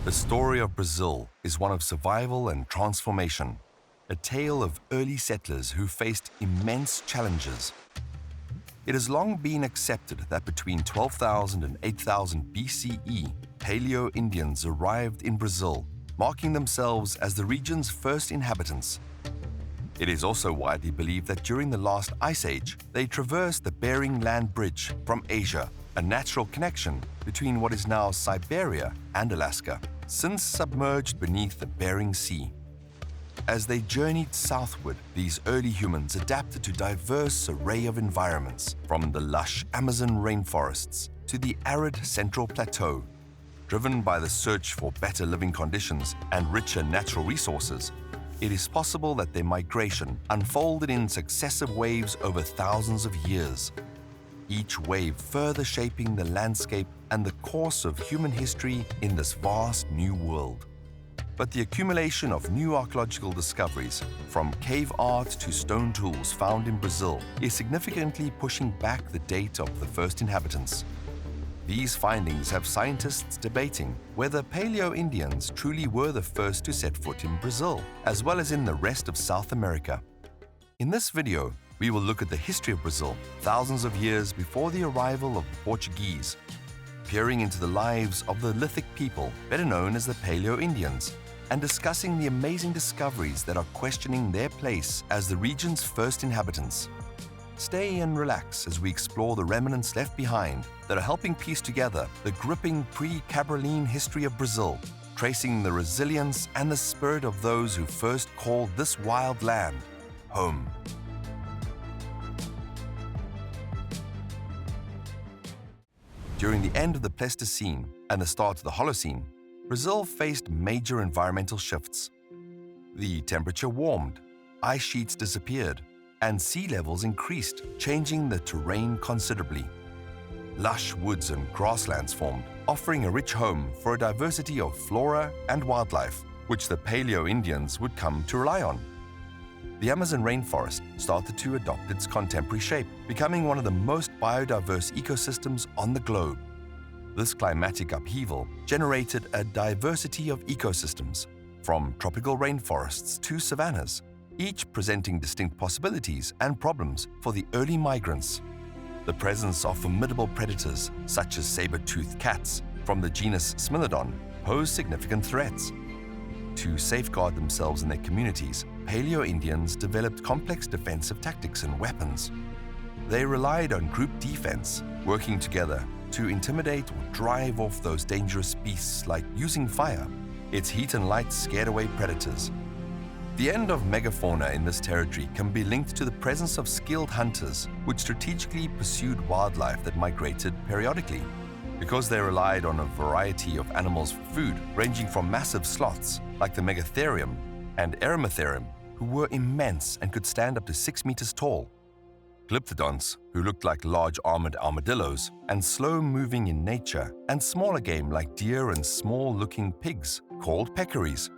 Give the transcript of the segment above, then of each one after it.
The story of Brazil is one of survival and transformation, a tale of early settlers who faced immense challenges. It has long been accepted that between 12,000 and 8,000 BCE, Paleo-Indians arrived in Brazil, marking themselves as the region's first inhabitants. It is also widely believed that during the last ice age, they traversed the Bering Land Bridge from Asia, a natural connection between what is now Siberia and Alaska, since submerged beneath the Bering Sea. As they journeyed southward, these early humans adapted to a diverse array of environments, from the lush Amazon rainforests to the arid Central Plateau. Driven by the search for better living conditions and richer natural resources, it is possible that their migration unfolded in successive waves over thousands of years, each wave further shaping the landscape and the course of human history in this vast new world. But the accumulation of new archaeological discoveries, from cave art to stone tools found in Brazil, is significantly pushing back the date of the first inhabitants. These findings have scientists debating whether Paleo-Indians truly were the first to set foot in Brazil, as well as in the rest of South America. In this video, we will look at the history of Brazil thousands of years before the arrival of the Portuguese, peering into the lives of the lithic people, better known as the Paleo-Indians, and discussing the amazing discoveries that are questioning their place as the region's first inhabitants. Stay and relax as we explore the remnants left behind that are helping piece together the gripping pre-Cabralline history of Brazil, tracing the resilience and the spirit of those who first called this wild land home. During the end of the Pleistocene and the start of the Holocene, Brazil faced major environmental shifts. The temperature warmed, ice sheets disappeared, and sea levels increased, changing the terrain considerably. Lush woods and grasslands formed, offering a rich home for a diversity of flora and wildlife, which the Paleo-Indians would come to rely on. The Amazon rainforest started to adopt its contemporary shape, becoming one of the most biodiverse ecosystems on the globe. This climatic upheaval generated a diversity of ecosystems, from tropical rainforests to savannas, each presenting distinct possibilities and problems for the early migrants. The presence of formidable predators, such as saber-toothed cats from the genus Smilodon, posed significant threats. To safeguard themselves and their communities, Paleo-Indians developed complex defensive tactics and weapons. They relied on group defense, working together to intimidate or drive off those dangerous beasts, like using fire. Its heat and light scared away predators. The end of megafauna in this territory can be linked to the presence of skilled hunters, which strategically pursued wildlife that migrated periodically. Because they relied on a variety of animals for food, ranging from massive sloths like the Megatherium and Eremitherium, who were immense and could stand up to 6 meters tall, Glyptodonts, who looked like large armored armadillos and slow-moving in nature, and smaller game like deer and small-looking pigs called peccaries.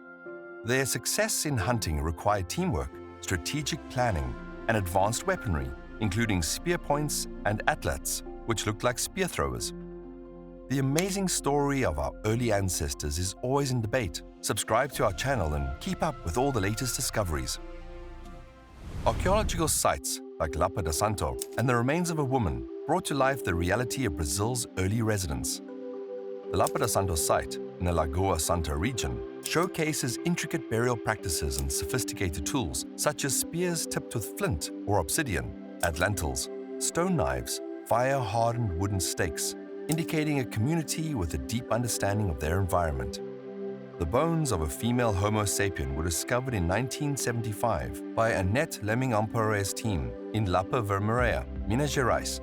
Their success in hunting required teamwork, strategic planning, and advanced weaponry, including spear points and atlets, which looked like spear throwers. The amazing story of our early ancestors is always in debate. Subscribe to our channel and keep up with all the latest discoveries. Archaeological sites like Lapa da Santo and the remains of a woman brought to life the reality of Brazil's early residents. The Lapa da Santo site in the Lagoa Santa region showcases intricate burial practices and sophisticated tools such as spears tipped with flint or obsidian, atlantals, stone knives, fire-hardened wooden stakes, indicating a community with a deep understanding of their environment. The bones of a female Homo sapien were discovered in 1975 by Annette Lemming-Ampare's team in Lapa Vermelha, Minas Gerais.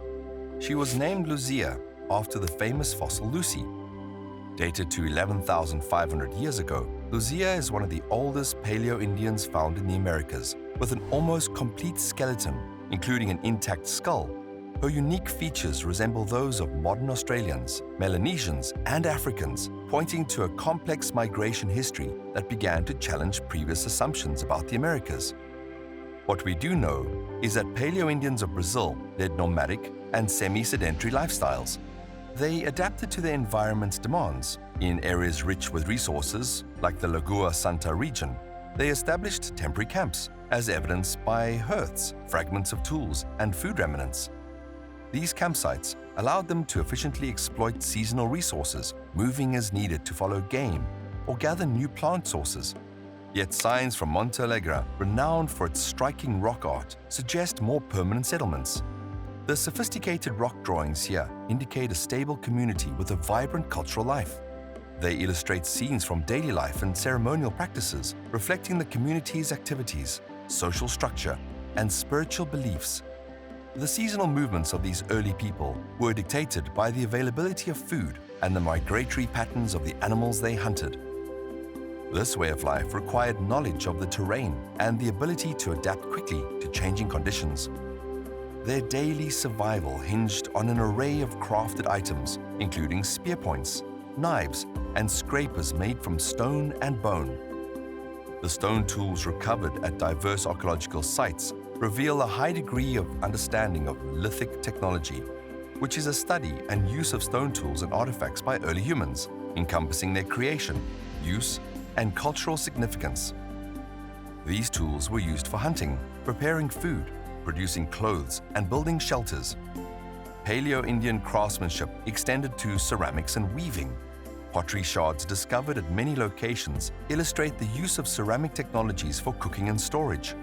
She was named Luzia after the famous fossil Lucy. Dated to 11,500 years ago, Luzia is one of the oldest Paleo-Indians found in the Americas, with an almost complete skeleton, including an intact skull. Her unique features resemble those of modern Australians, Melanesians, and Africans, pointing to a complex migration history that began to challenge previous assumptions about the Americas. What we do know is that Paleo-Indians of Brazil led nomadic and semi-sedentary lifestyles. They adapted to their environment's demands, In areas rich with resources, like the Lagoa Santa region, they established temporary camps, as evidenced by hearths, fragments of tools, and food remnants. These campsites allowed them to efficiently exploit seasonal resources, moving as needed to follow game or gather new plant sources. Yet signs from Monte Alegre, renowned for its striking rock art, suggest more permanent settlements. The sophisticated rock drawings here indicate a stable community with a vibrant cultural life. They illustrate scenes from daily life and ceremonial practices, reflecting the community's activities, social structure, and spiritual beliefs. The seasonal movements of these early people were dictated by the availability of food and the migratory patterns of the animals they hunted. This way of life required knowledge of the terrain and the ability to adapt quickly to changing conditions. Their daily survival hinged on an array of crafted items, including spear points, knives, and scrapers made from stone and bone. The stone tools recovered at diverse archaeological sites reveal a high degree of understanding of lithic technology, which is a study and use of stone tools and artifacts by early humans, encompassing their creation, use, and cultural significance. These tools were used for hunting, preparing food, producing clothes, and building shelters. Paleo-Indian craftsmanship extended to ceramics and weaving. Pottery shards discovered at many locations illustrate the use of ceramic technologies for cooking and storage.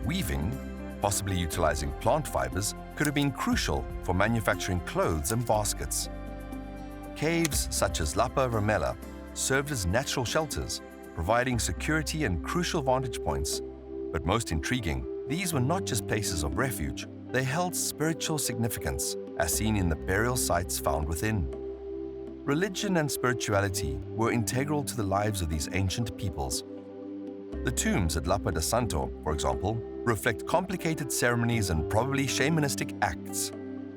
Weaving, possibly utilizing plant fibers, could have been crucial for manufacturing clothes and baskets. Caves such as Lapa Ramela served as natural shelters, providing security and crucial vantage points. But most intriguing, these were not just places of refuge, they held spiritual significance, as seen in the burial sites found within. Religion and spirituality were integral to the lives of these ancient peoples. The tombs at Lapa de Santo, for example, reflect complicated ceremonies and probably shamanistic acts.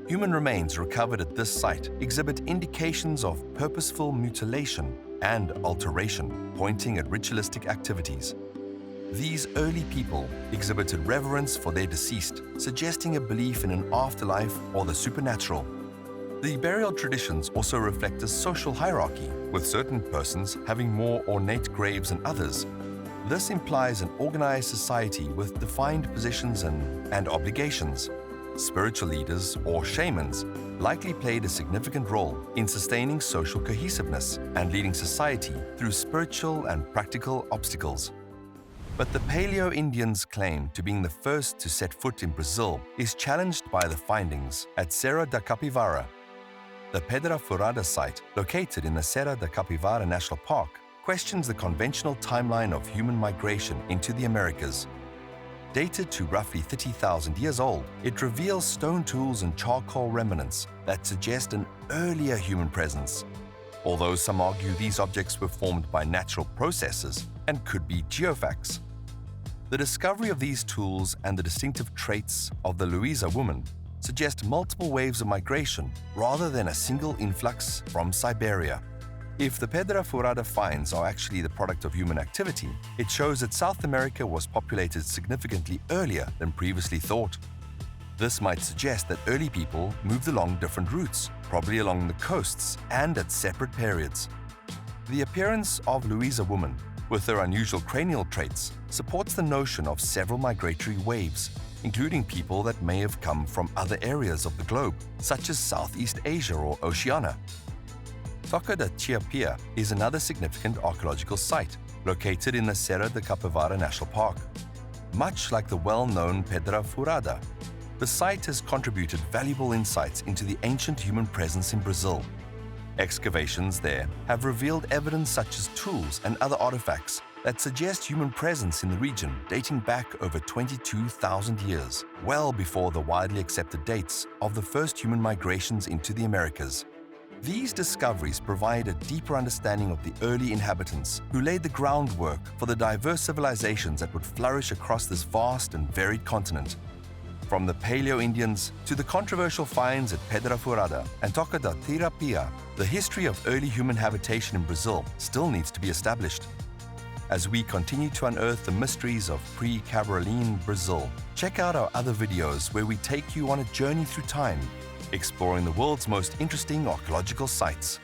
Human remains recovered at this site exhibit indications of purposeful mutilation and alteration, pointing at ritualistic activities. These early people exhibited reverence for their deceased, suggesting a belief in an afterlife or the supernatural. The burial traditions also reflect a social hierarchy, with certain persons having more ornate graves than others. This implies an organized society with defined positions and obligations. Spiritual leaders, or shamans, likely played a significant role in sustaining social cohesiveness and leading society through spiritual and practical obstacles. But the Paleo-Indians' claim to being the first to set foot in Brazil is challenged by the findings at Serra da Capivara. The Pedra Furada site, located in the Serra da Capivara National Park, questions the conventional timeline of human migration into the Americas. Dated to roughly 30,000 years old, it reveals stone tools and charcoal remnants that suggest an earlier human presence. Although some argue these objects were formed by natural processes and could be geofacts. The discovery of these tools and the distinctive traits of the Luiza woman suggest multiple waves of migration rather than a single influx from Siberia. If the Pedra Furada finds are actually the product of human activity, it shows that South America was populated significantly earlier than previously thought. This might suggest that early people moved along different routes, probably along the coasts and at separate periods. The appearance of Luiza woman, with her unusual cranial traits, supports the notion of several migratory waves, including people that may have come from other areas of the globe, such as Southeast Asia or Oceania. Toca da Chiapia is another significant archaeological site, located in the Serra da Capivara National Park. Much like the well-known Pedra Furada, the site has contributed valuable insights into the ancient human presence in Brazil. Excavations there have revealed evidence such as tools and other artifacts that suggest human presence in the region dating back over 22,000 years, well before the widely accepted dates of the first human migrations into the Americas. These discoveries provide a deeper understanding of the early inhabitants who laid the groundwork for the diverse civilizations that would flourish across this vast and varied continent. From the Paleo-Indians to the controversial finds at Pedra Furada and Toca da Tirapia, the history of early human habitation in Brazil still needs to be established. As we continue to unearth the mysteries of pre-Caroline Brazil, check out our other videos where we take you on a journey through time, exploring the world's most interesting archaeological sites.